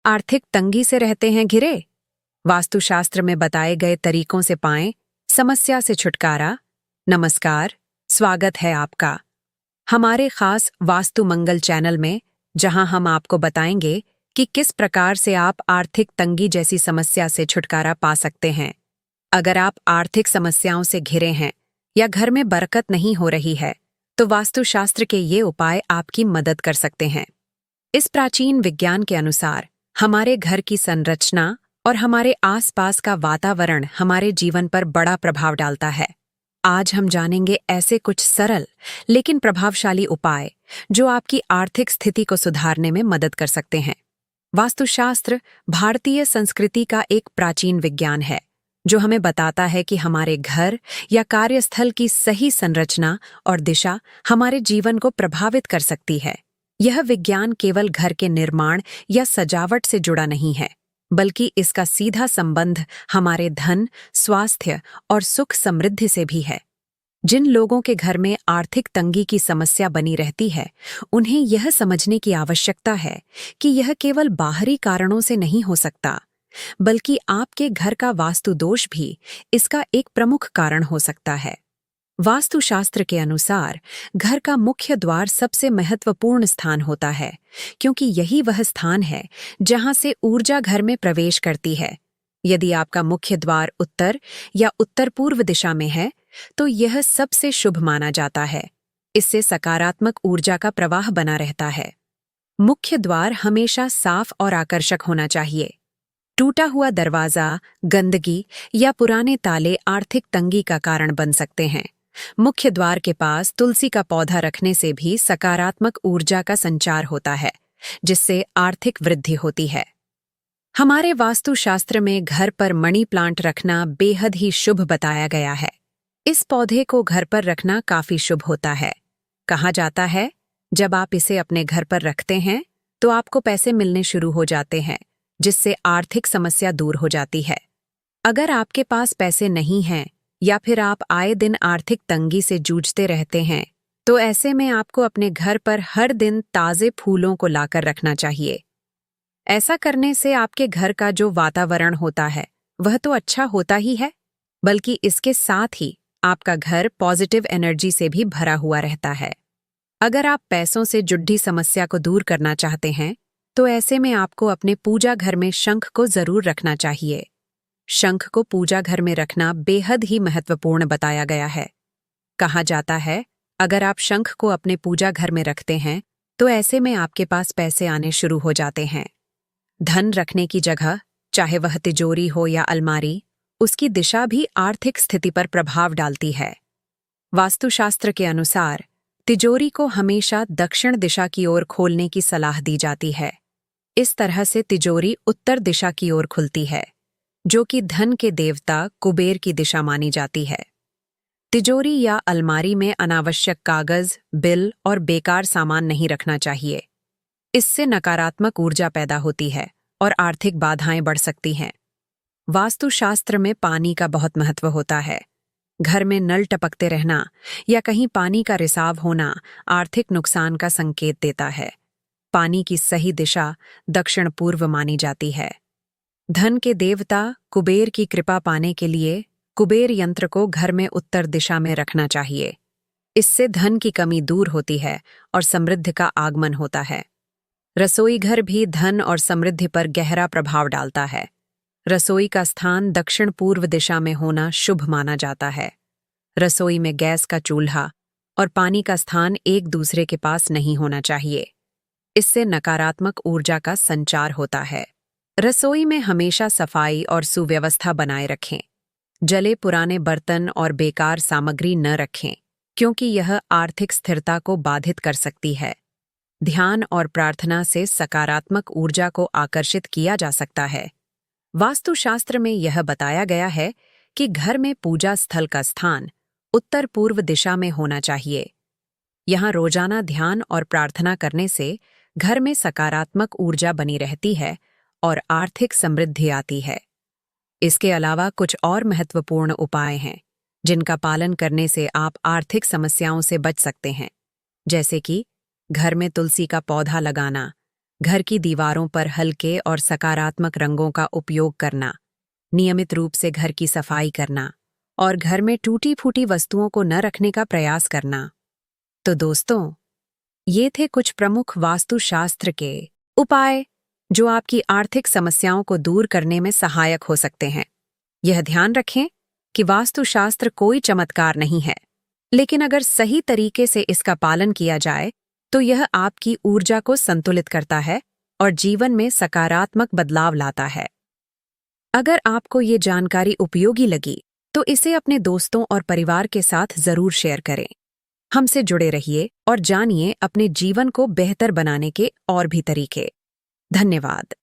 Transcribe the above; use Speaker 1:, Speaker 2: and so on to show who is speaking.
Speaker 1: आर्थिक तंगी से रहते हैं घिरे? वास्तुशास्त्र में बताए गए तरीकों से पाएं समस्या से छुटकारा। नमस्कार, स्वागत है आपका हमारे खास वास्तु मंगल चैनल में, जहां हम आपको बताएंगे कि किस प्रकार से आप आर्थिक तंगी जैसी समस्या से छुटकारा पा सकते हैं। अगर आप आर्थिक समस्याओं से घिरे हैं या घर में बरकत नहीं हो रही है, तो वास्तुशास्त्र के ये उपाय आपकी मदद कर सकते हैं। इस प्राचीन विज्ञान के अनुसार हमारे घर की संरचना और हमारे आसपास का वातावरण हमारे जीवन पर बड़ा प्रभाव डालता है। आज हम जानेंगे ऐसे कुछ सरल लेकिन प्रभावशाली उपाय जो आपकी आर्थिक स्थिति को सुधारने में मदद कर सकते हैं। वास्तुशास्त्र भारतीय संस्कृति का एक प्राचीन विज्ञान है जो हमें बताता है कि हमारे घर या कार्यस्थल की सही संरचना और दिशा हमारे जीवन को प्रभावित कर सकती है। यह विज्ञान केवल घर के निर्माण या सजावट से जुड़ा नहीं है, बल्कि इसका सीधा संबंध हमारे धन, स्वास्थ्य और सुख समृद्धि से भी है। जिन लोगों के घर में आर्थिक तंगी की समस्या बनी रहती है, उन्हें यह समझने की आवश्यकता है कि यह केवल बाहरी कारणों से नहीं हो सकता, बल्कि आपके घर का वास्तु दोष भी इसका एक प्रमुख कारण हो सकता है। वास्तुशास्त्र के अनुसार घर का मुख्य द्वार सबसे महत्वपूर्ण स्थान होता है, क्योंकि यही वह स्थान है जहां से ऊर्जा घर में प्रवेश करती है। यदि आपका मुख्य द्वार उत्तर या उत्तर पूर्व दिशा में है, तो यह सबसे शुभ माना जाता है। इससे सकारात्मक ऊर्जा का प्रवाह बना रहता है। मुख्य द्वार हमेशा साफ और आकर्षक होना चाहिए। टूटा हुआ दरवाजा, गंदगी या पुराने ताले आर्थिक तंगी का कारण बन सकते हैं। मुख्य द्वार के पास तुलसी का पौधा रखने से भी सकारात्मक ऊर्जा का संचार होता है, जिससे आर्थिक वृद्धि होती है। हमारे वास्तुशास्त्र में घर पर मनी प्लांट रखना बेहद ही शुभ बताया गया है। इस पौधे को घर पर रखना काफी शुभ होता है। कहा जाता है, जब आप इसे अपने घर पर रखते हैं तो आपको पैसे मिलने शुरू हो जाते हैं, जिससे आर्थिक समस्या दूर हो जाती है। अगर आपके पास पैसे नहीं हैं या फिर आप आए दिन आर्थिक तंगी से जूझते रहते हैं, तो ऐसे में आपको अपने घर पर हर दिन ताजे फूलों को लाकर रखना चाहिए। ऐसा करने से आपके घर का जो वातावरण होता है वह तो अच्छा होता ही है, बल्कि इसके साथ ही आपका घर पॉजिटिव एनर्जी से भी भरा हुआ रहता है। अगर आप पैसों से जुड़ी समस्या को दूर करना चाहते हैं, तो ऐसे में आपको अपने पूजा घर में शंख को जरूर रखना चाहिए। शंख को पूजा घर में रखना बेहद ही महत्वपूर्ण बताया गया है। कहा जाता है, अगर आप शंख को अपने पूजा घर में रखते हैं, तो ऐसे में आपके पास पैसे आने शुरू हो जाते हैं। धन रखने की जगह, चाहे वह तिजोरी हो या अलमारी, उसकी दिशा भी आर्थिक स्थिति पर प्रभाव डालती है। वास्तुशास्त्र के अनुसार तिजोरी को हमेशा दक्षिण दिशा की ओर खोलने की सलाह दी जाती है। इस तरह से तिजोरी उत्तर दिशा की ओर खुलती है, जो कि धन के देवता कुबेर की दिशा मानी जाती है। तिजोरी या अलमारी में अनावश्यक कागज, बिल और बेकार सामान नहीं रखना चाहिए। इससे नकारात्मक ऊर्जा पैदा होती है और आर्थिक बाधाएं बढ़ सकती हैं। वास्तुशास्त्र में पानी का बहुत महत्व होता है। घर में नल टपकते रहना या कहीं पानी का रिसाव होना आर्थिक नुकसान का संकेत देता है। पानी की सही दिशा दक्षिण पूर्व मानी जाती है। धन के देवता कुबेर की कृपा पाने के लिए कुबेर यंत्र को घर में उत्तर दिशा में रखना चाहिए। इससे धन की कमी दूर होती है और समृद्धि का आगमन होता है। रसोई घर भी धन और समृद्धि पर गहरा प्रभाव डालता है। रसोई का स्थान दक्षिण पूर्व दिशा में होना शुभ माना जाता है। रसोई में गैस का चूल्हा और पानी का स्थान एक दूसरे के पास नहीं होना चाहिए। इससे नकारात्मक ऊर्जा का संचार होता है। रसोई में हमेशा सफाई और सुव्यवस्था बनाए रखें। जले पुराने बर्तन और बेकार सामग्री न रखें, क्योंकि यह आर्थिक स्थिरता को बाधित कर सकती है। ध्यान और प्रार्थना से सकारात्मक ऊर्जा को आकर्षित किया जा सकता है। वास्तुशास्त्र में यह बताया गया है कि घर में पूजा स्थल का स्थान उत्तर पूर्व दिशा में होना चाहिए। यहाँ रोजाना ध्यान और प्रार्थना करने से घर में सकारात्मक ऊर्जा बनी रहती है और आर्थिक समृद्धि आती है। इसके अलावा कुछ और महत्वपूर्ण उपाय हैं जिनका पालन करने से आप आर्थिक समस्याओं से बच सकते हैं, जैसे कि घर में तुलसी का पौधा लगाना, घर की दीवारों पर हल्के और सकारात्मक रंगों का उपयोग करना, नियमित रूप से घर की सफाई करना और घर में टूटी-फूटी वस्तुओं को न रखने का प्रयास करना। तो दोस्तों, ये थे कुछ प्रमुख वास्तुशास्त्र के उपाय जो आपकी आर्थिक समस्याओं को दूर करने में सहायक हो सकते हैं। यह ध्यान रखें कि वास्तुशास्त्र कोई चमत्कार नहीं है, लेकिन अगर सही तरीके से इसका पालन किया जाए तो यह आपकी ऊर्जा को संतुलित करता है और जीवन में सकारात्मक बदलाव लाता है। अगर आपको ये जानकारी उपयोगी लगी तो इसे अपने दोस्तों और परिवार के साथ जरूर शेयर करें। हमसे जुड़े रहिए और जानिए अपने जीवन को बेहतर बनाने के और भी तरीके। धन्यवाद।